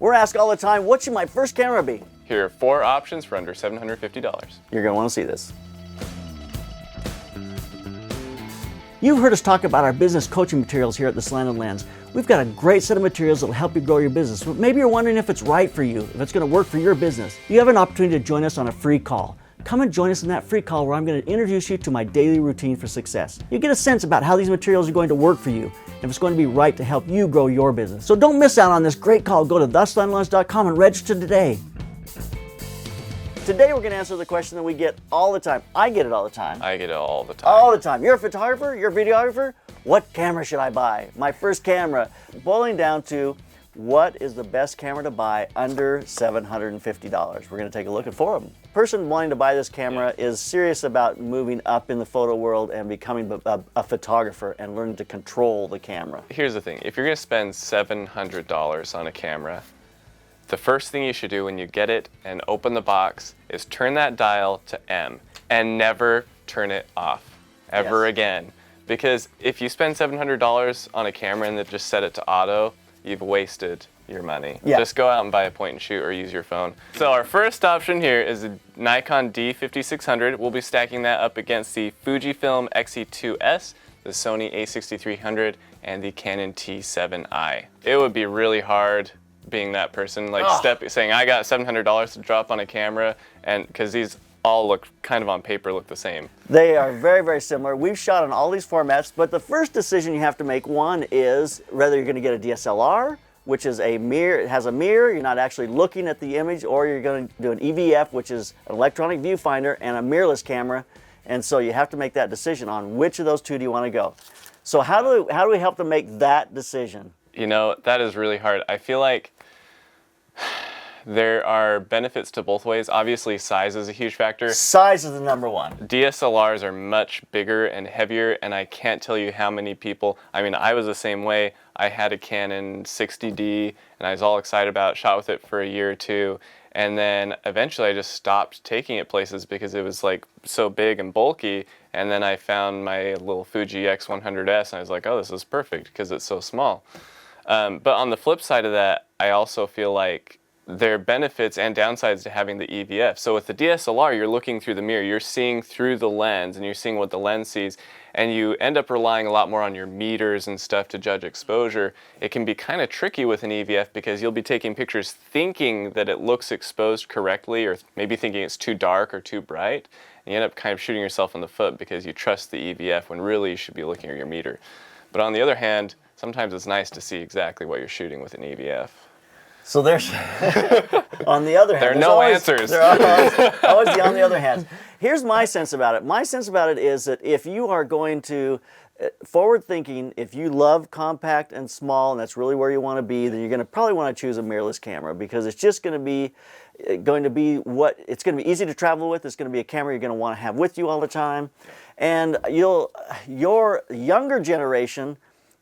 We're asked all the time, what should my first camera be? Here are 4 options for under $750. You're going to want to see this. You've heard us talk about our business coaching materials here at the Slanted Lens. We've got a great set of materials that will help you grow your business, but maybe you're wondering if it's right for you, if it's going to work for your business. You have an opportunity to join us on a free call. Come and join us in that free call where I'm going to introduce you to my daily routine for success. You get a sense about how these materials are going to work for you, and if it's going to be right to help you grow your business. So don't miss out on this great call. Go to theslanteddlens.com and register today. Today we're going to answer the question that we get all the time. I get it all the time. I get it all the time. All the time. You're a photographer, you're a videographer. What camera should I buy? My first camera. Boiling down to what is the best camera to buy under $750? We're going to take a look at 4 of them. The person wanting to buy this camera is serious about moving up in the photo world and becoming a photographer and learning to control the camera. Here's the thing. If you're going to spend $700 on a camera, the first thing you should do when you get it and open the box is turn that dial to M and never turn it off ever again. Because if you spend $700 on a camera and then just set it to auto, you've wasted your money. Just go out and buy a point and shoot or use your phone. So our first option here is a Nikon D5600. We'll be stacking that up against the Fujifilm X-E2S, the Sony A6300, and the Canon T7i. It would be really hard being that person, like saying I got $700 to drop on a camera, and because these all look kind of on paper look the same. They are very, very similar. We've shot on all these formats, but the first decision you have to make, one, is whether you're going to get a DSLR, which is a mirror, it has a mirror, you're not actually looking at the image, or you're going to do an EVF, which is an electronic viewfinder, and a mirrorless camera. And so you have to make that decision on which of those two do you want to go. So how do we help them make that decision? You know, that is really hard. I feel like there are benefits to both ways. Obviously, size is a huge factor. Size is the number one. DSLRs are much bigger and heavier, and I can't tell you how many people, I mean, I was the same way. I had a Canon 60D, and I was all excited about it, shot with it for a year or two, and then eventually I just stopped taking it places because it was like so big and bulky, and then I found my little Fuji X100S, and I was like, oh, this is perfect because it's so small. But on the flip side of that, I also feel like there are benefits and downsides to having the EVF. So with the DSLR, you're looking through the mirror, you're seeing through the lens, and you're seeing what the lens sees, and you end up relying a lot more on your meters and stuff to judge exposure. It can be kind of tricky with an EVF because you'll be taking pictures thinking that it looks exposed correctly, or maybe thinking it's too dark or too bright, and you end up kind of shooting yourself in the foot because you trust the EVF when really you should be looking at your meter. But on the other hand, sometimes it's nice to see exactly what you're shooting with an EVF. So there's, on the other hand, there are no answers. There are always the on the other hand. Here's my sense about it. My sense about it is that if you are going to, forward thinking, if you love compact and small, and that's really where you want to be, then you're going to probably want to choose a mirrorless camera because it's just going to be what, it's going to be easy to travel with. It's going to be a camera you're going to want to have with you all the time. And your younger generation,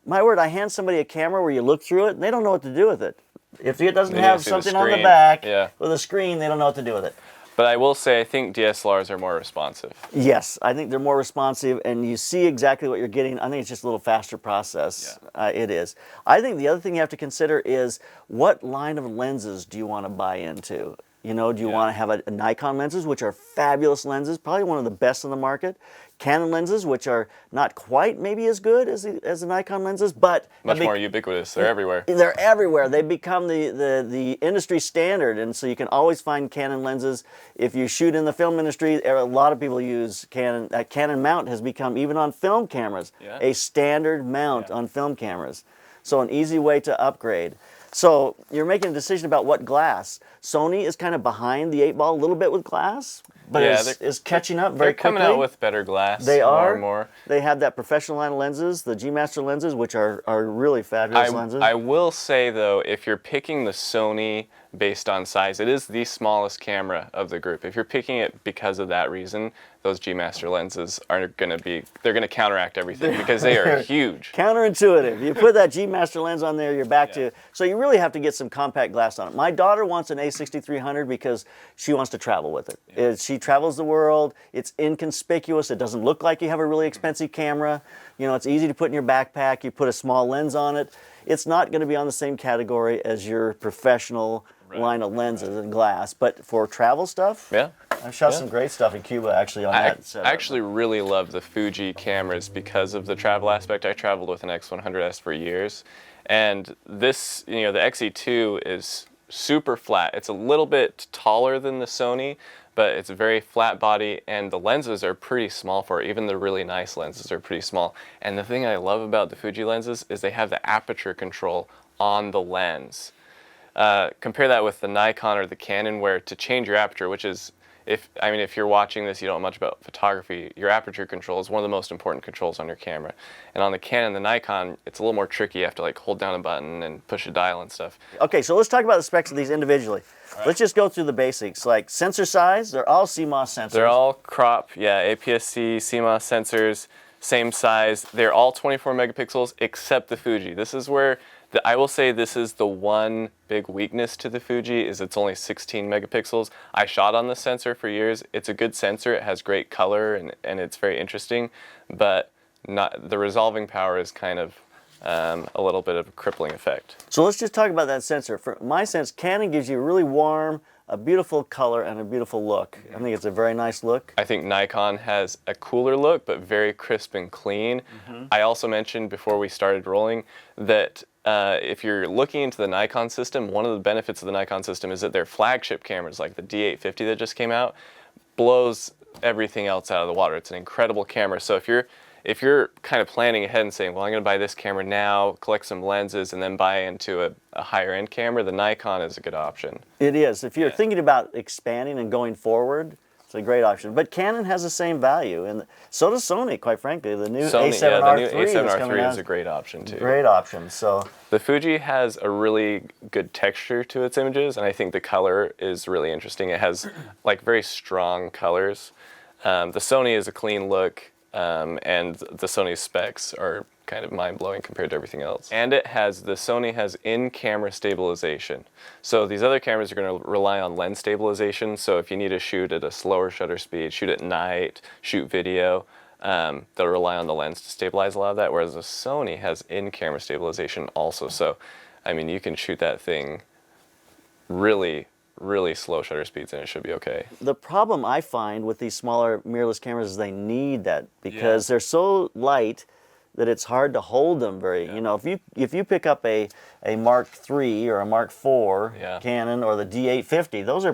my word, I hand somebody a camera where you look through it and they don't know what to do with it. If it doesn't have something on the back with a screen, they don't know what to do with it. But I will say, I think DSLRs are more responsive. Yes, I think they're more responsive, and you see exactly what you're getting. I think it's just a little faster process. It is. I think the other thing you have to consider is what line of lenses do you want to buy into? You know, do you want to have a Nikon lenses, which are fabulous lenses, probably one of the best in the market. Canon lenses, which are not quite maybe as good as the Nikon lenses, but much more ubiquitous. They're everywhere. They're everywhere. They become the industry standard, and so you can always find Canon lenses. If you shoot in the film industry, a lot of people use Canon. That Canon mount has become, even on film cameras, a standard mount on film cameras. So an easy way to upgrade. So you're making a decision about what glass. Sony is kind of behind the 8-ball a little bit with glass, but is catching up very quickly. They're coming out with better glass. They are. More and more. They have that professional line of lenses, the G Master lenses, which are really fabulous lenses. I will say though, if you're picking the Sony based on size, it is the smallest camera of the group. If you're picking it because of that reason, those G Master lenses are going to they're going to counteract everything because they are huge. Counterintuitive. You put that G Master lens on there, you're back to, so you really have to get some compact glass on it. My daughter wants an A6300 because she wants to travel with it. She travels the world, it's inconspicuous, it doesn't look like you have a really expensive camera. You know, it's easy to put in your backpack, you put a small lens on it. it's not going to be on the same category as your professional line of lenses and glass. But for travel stuff, Yeah. I've shot some great stuff in Cuba actually on that setup. I actually really love the Fuji cameras because of the travel aspect. I traveled with an X100S for years, and this, the XE2 is super flat. It's a little bit taller than the Sony, but it's a very flat body, and the lenses are pretty small for it. Even the really nice lenses are pretty small. And the thing I love about the Fuji lenses is they have the aperture control on the lens. Compare that with the Nikon or the Canon, where to change your aperture, which is, if you're watching this, you don't know much about photography, your aperture control is one of the most important controls on your camera. And on the Canon, the Nikon, it's a little more tricky. You have to like hold down a button and push a dial and stuff. Okay, so let's talk about the specs of these individually. Right. Let's just go through the basics, like sensor size. They're all CMOS sensors. They're all crop, APS-C, CMOS sensors, same size. They're all 24 megapixels except the Fuji. This is where I will say this is the one big weakness to the Fuji, is it's only 16 megapixels. I shot on this sensor for years. It's a good sensor. It has great color and it's very interesting, but the resolving power is kind of a little bit of a crippling effect. So let's just talk about that sensor. For my sense, Canon gives you a really warm, a beautiful color and a beautiful look. I think it's a very nice look. I think Nikon has a cooler look, but very crisp and clean. I also mentioned before we started rolling that if you're looking into the Nikon system, one of the benefits of the Nikon system is that their flagship cameras, like the D850 that just came out, blows everything else out of the water. It's an incredible camera. So if you're kind of planning ahead and saying, well, I'm going to buy this camera now, collect some lenses, and then buy into a higher end camera, the Nikon is a good option. It is. If you're thinking about expanding and going forward, it's a great option. But Canon has the same value, and so does Sony, quite frankly. The new A7R3 the new A7R3 is a great option too. Great option. So the Fuji has a really good texture to its images, and I think the color is really interesting. It has like very strong colors. The Sony is a clean look, and the Sony specs are kind of mind-blowing compared to everything else. And the Sony has in-camera stabilization. So these other cameras are going to rely on lens stabilization. So if you need to shoot at a slower shutter speed, shoot at night, shoot video, they'll rely on the lens to stabilize a lot of that, whereas the Sony has in-camera stabilization also. So, you can shoot that thing really slow shutter speeds and it should be okay. The problem I find with these smaller mirrorless cameras is they need that because they're so light that it's hard to hold them very. If you pick up a Mark III or a Mark IV Canon or the D850, those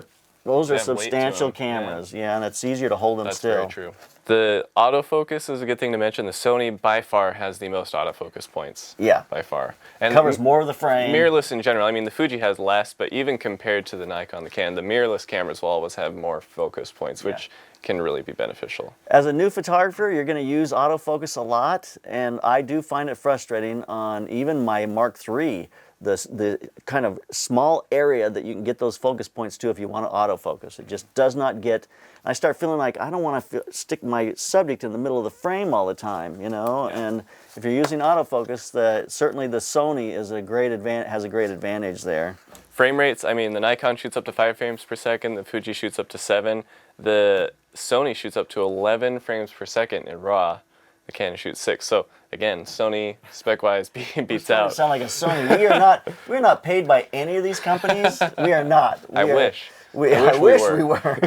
are substantial cameras. And it's easier to hold them still. That's very true. The autofocus is a good thing to mention. The Sony by far has the most autofocus points. Yeah. By far. And covers more of the frame. Mirrorless in general. The Fuji has less, but even compared to the Nikon, the Canon, the mirrorless cameras will always have more focus points, which can really be beneficial. As a new photographer, you're going to use autofocus a lot, and I do find it frustrating on even my Mark III, the kind of small area that you can get those focus points to if you want to autofocus. It just does not get. I start feeling like I don't want to stick my subject in the middle of the frame all the time, And if you're using autofocus, certainly the Sony has a great advantage there. Frame rates, the Nikon shoots up to 5 frames per second, the Fuji shoots up to 7, the Sony shoots up to 11 frames per second in RAW, the Canon shoots 6. So again, Sony spec-wise beats out. Sound like a Sony. We're not paid by any of these companies. We are not. I wish we were.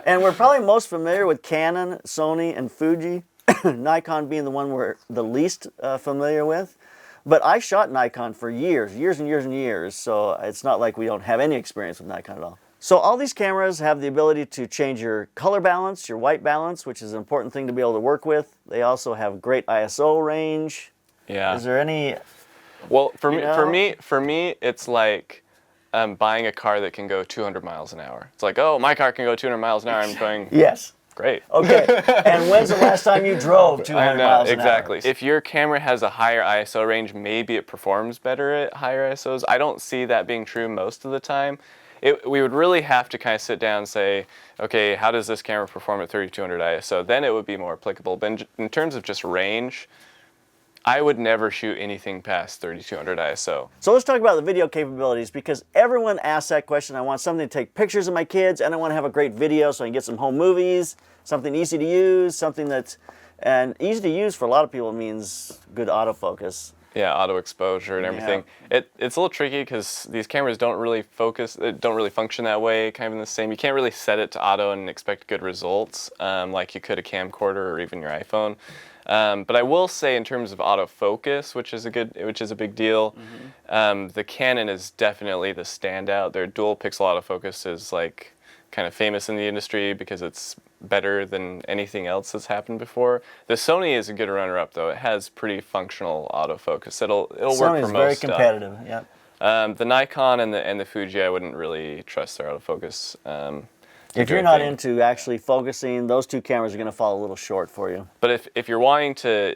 And we're probably most familiar with Canon, Sony, and Fuji. Nikon being the one we're the least familiar with. But I shot Nikon for years and years and years, so it's not like we don't have any experience with Nikon at all. So all these cameras have the ability to change your color balance, your white balance, which is an important thing to be able to work with. They also have great ISO range. Yeah. Is there any? Well, for me, it's like buying a car that can go 200 miles an hour. It's like, oh, my car can go 200 miles an hour. I'm going. Yes. Great. Okay. And when's the last time you drove 200 miles an hour? Exactly. If your camera has a higher ISO range, maybe it performs better at higher ISOs. I don't see that being true most of the time. We would really have to kind of sit down and say, okay, how does this camera perform at 3200 ISO? Then it would be more applicable. But in terms of just range, I would never shoot anything past 3200 ISO. So let's talk about the video capabilities, because everyone asks that question. I want something to take pictures of my kids, and I want to have a great video so I can get some home movies, something easy to use, and easy to use for a lot of people means good autofocus. Yeah, auto exposure and everything. It's a little tricky because these cameras don't really function that way, kind of in the same. You can't really set it to auto and expect good results like you could a camcorder or even your iPhone. But I will say in terms of autofocus, which is a big deal, the Canon is definitely the standout. Their dual pixel autofocus is like kind of famous in the industry because it's better than anything else that's happened before. The Sony is a good runner-up though. It has pretty functional autofocus. It'll work for most Sony's very stuff. competitive. Yeah. The Nikon and the Fuji, I wouldn't really trust their autofocus. If you're not into actually focusing, those two cameras are going to fall a little short for you. But if you're wanting to,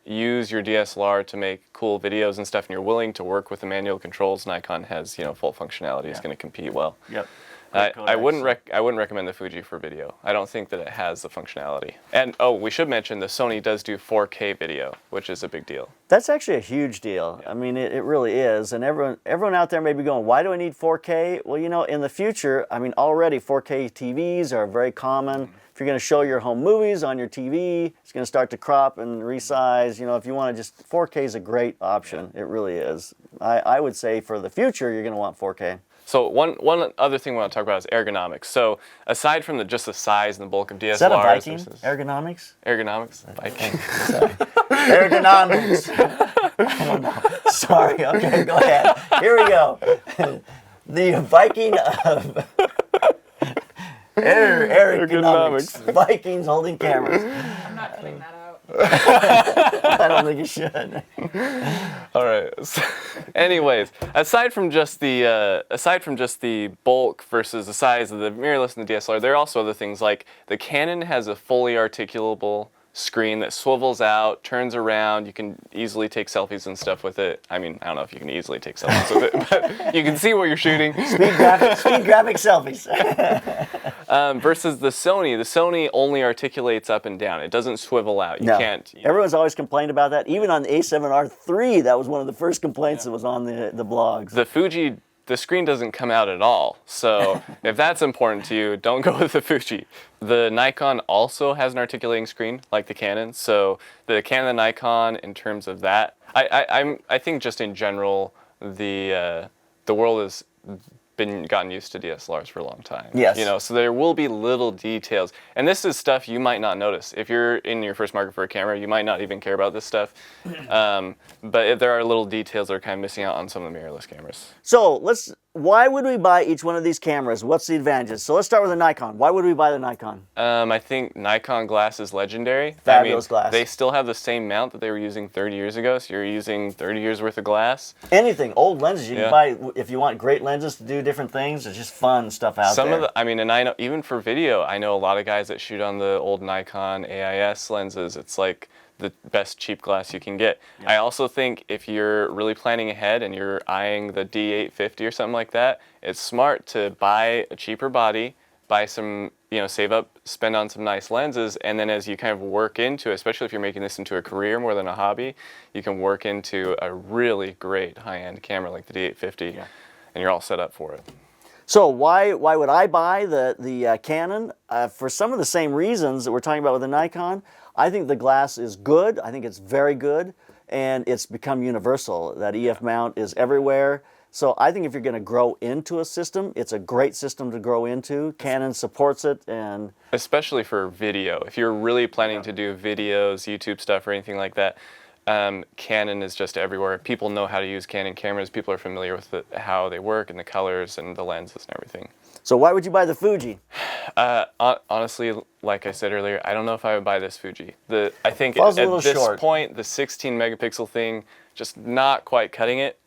use your DSLR to make cool videos and stuff, and you're willing to work with the manual controls, Nikon has, full functionality. It's going to compete well. Yep. I wouldn't recommend the Fuji for video. I don't think that it has the functionality. And we should mention the Sony does do 4K video, which is a big deal. That's actually a huge deal. I mean, it really is. And everyone out there may be going, why do I need 4K? Well, in the future, I mean, already 4K TVs are very common. If you're going to show your home movies on your TV, it's going to start to crop and resize. If you want to 4K is a great option. It really is. I would say for the future, you're going to want 4K. So one other thing we want to talk about is ergonomics. So aside from just the size and the bulk of DSLRs, is that a Viking? Ergonomics? Ergonomics? Viking. Ergonomics. I don't know. Sorry. Okay, go ahead. Here we go. The Viking of ergonomics. Vikings holding cameras. I'm not cutting that out. I don't think you should. All right. So, anyways, aside from just the bulk versus the size of the mirrorless and the DSLR, there are also other things like the Canon has a fully articulable screen that swivels out, turns around. You can easily take selfies and stuff with it. I mean, I don't know if you can easily take selfies with it, but you can see what you're shooting. Speed graphic selfies. Versus the Sony only articulates up and down. It doesn't swivel out. You can't. Everyone's always complained about that. Even on the A7R III, that was one of the first complaints that was on the blogs. The Fuji, the screen doesn't come out at all. So if that's important to you, don't go with the Fuji. The Nikon also has an articulating screen like the Canon. So the Canon and Nikon, in terms of that, I think just in general, the world has gotten used to DSLRs for a long time. Yes. So there will be little details. And this is stuff you might not notice. If you're in your first market for a camera, you might not even care about this stuff. But if there are little details that are kind of missing out on some of the mirrorless cameras. So why would we buy each one of these cameras? What's the advantages? So let's start with the Nikon. Why would we buy the Nikon? I think Nikon glass is legendary. Fabulous glass. They still have the same mount that they were using 30 years ago, so you're using 30 years worth of glass. Anything, old lenses you can buy if you want great lenses to do different things. It's just fun stuff out there. And I know even for video, I know a lot of guys that shoot on the old Nikon AIS lenses. It's like the best cheap glass you can get. I also think if you're really planning ahead and you're eyeing the D850 or something like that, it's smart to buy a cheaper body, buy some, save up, spend on some nice lenses, and then as you kind of work into, especially if you're making this into a career more than a hobby, you can work into a really great high-end camera like the D850, and you're all set up for it. So why would I buy the Canon? For some of the same reasons that we're talking about with the Nikon. I think the glass is good. I think it's very good, and it's become universal. That EF mount is everywhere. So I think if you're going to grow into a system, it's a great system to grow into. Canon supports it, and especially for video. If you're really planning to do videos, YouTube stuff, or anything like that, Canon is just everywhere. People know how to use Canon cameras. People are familiar with how they work and the colors and the lenses and everything. So why would you buy the Fuji? Honestly, like I said earlier, I don't know if I would buy this Fuji. I think at this point, the 16 megapixel thing, just not quite cutting it.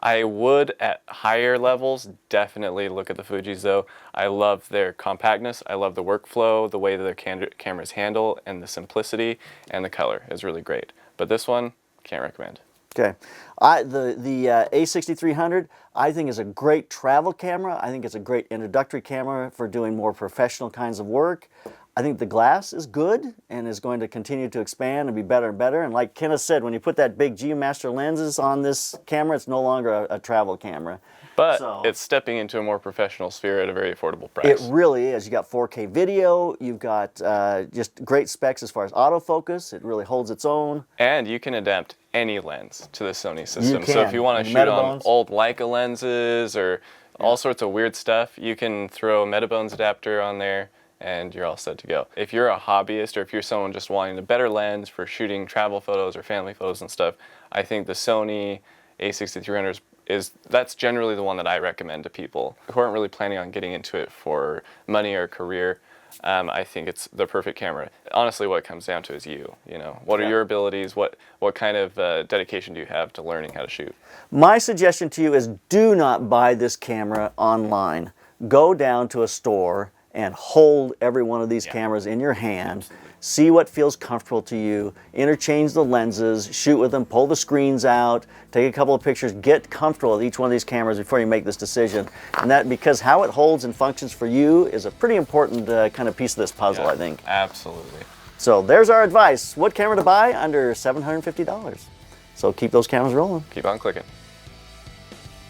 I would, at higher levels, definitely look at the Fujis though. I love their compactness. I love the workflow, the way that their cameras handle, and the simplicity, and the color is really great. But this one, can't recommend. Okay. The A6300, I think is a great travel camera. I think it's a great introductory camera for doing more professional kinds of work. I think the glass is good and is going to continue to expand and be better and better. And like Kenneth said, when you put that big Geomaster lenses on this camera, it's no longer a travel camera. But it's stepping into a more professional sphere at a very affordable price. It really is. You got 4K video. You've got just great specs as far as autofocus. It really holds its own. And you can adapt any lens to the Sony system. So can. if you want to shoot on Metabones. old Leica lenses or all sorts of weird stuff, you can throw a Metabones adapter on there and you're all set to go. If you're a hobbyist or if you're someone just wanting a better lens for shooting travel photos or family photos and stuff, I think the Sony a6300 that's generally the one that I recommend to people who aren't really planning on getting into it for money or career. I think it's the perfect camera. Honestly, what it comes down to is you know. What are your abilities? What kind of dedication do you have to learning how to shoot? My suggestion to you is do not buy this camera online. Go down to a store and hold every one of these cameras in your hand. See what feels comfortable to you. Interchange the lenses, shoot with them, pull the screens out, take a couple of pictures, get comfortable with each one of these cameras before you make this decision. And that, because how it holds and functions for you is a pretty important kind of piece of this puzzle, I think. Absolutely. So there's our advice. What camera to buy under $750? So keep those cameras rolling. Keep on clicking.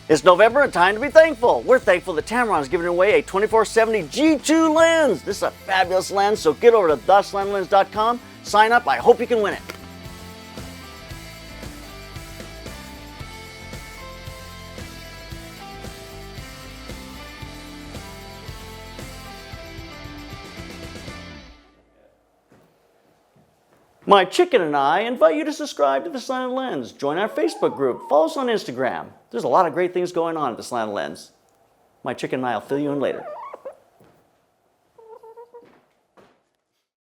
It's November and time to be thankful. We're thankful that Tamron's giving away a 24-70 G2 lens. This is a fabulous lens, so get over to theslantlens.com, sign up. I hope you can win it. My chicken and I invite you to subscribe to The Slanted Lens. Join our Facebook group. Follow us on Instagram. There's a lot of great things going on at The Slanted Lens. My chicken and I will fill you in later.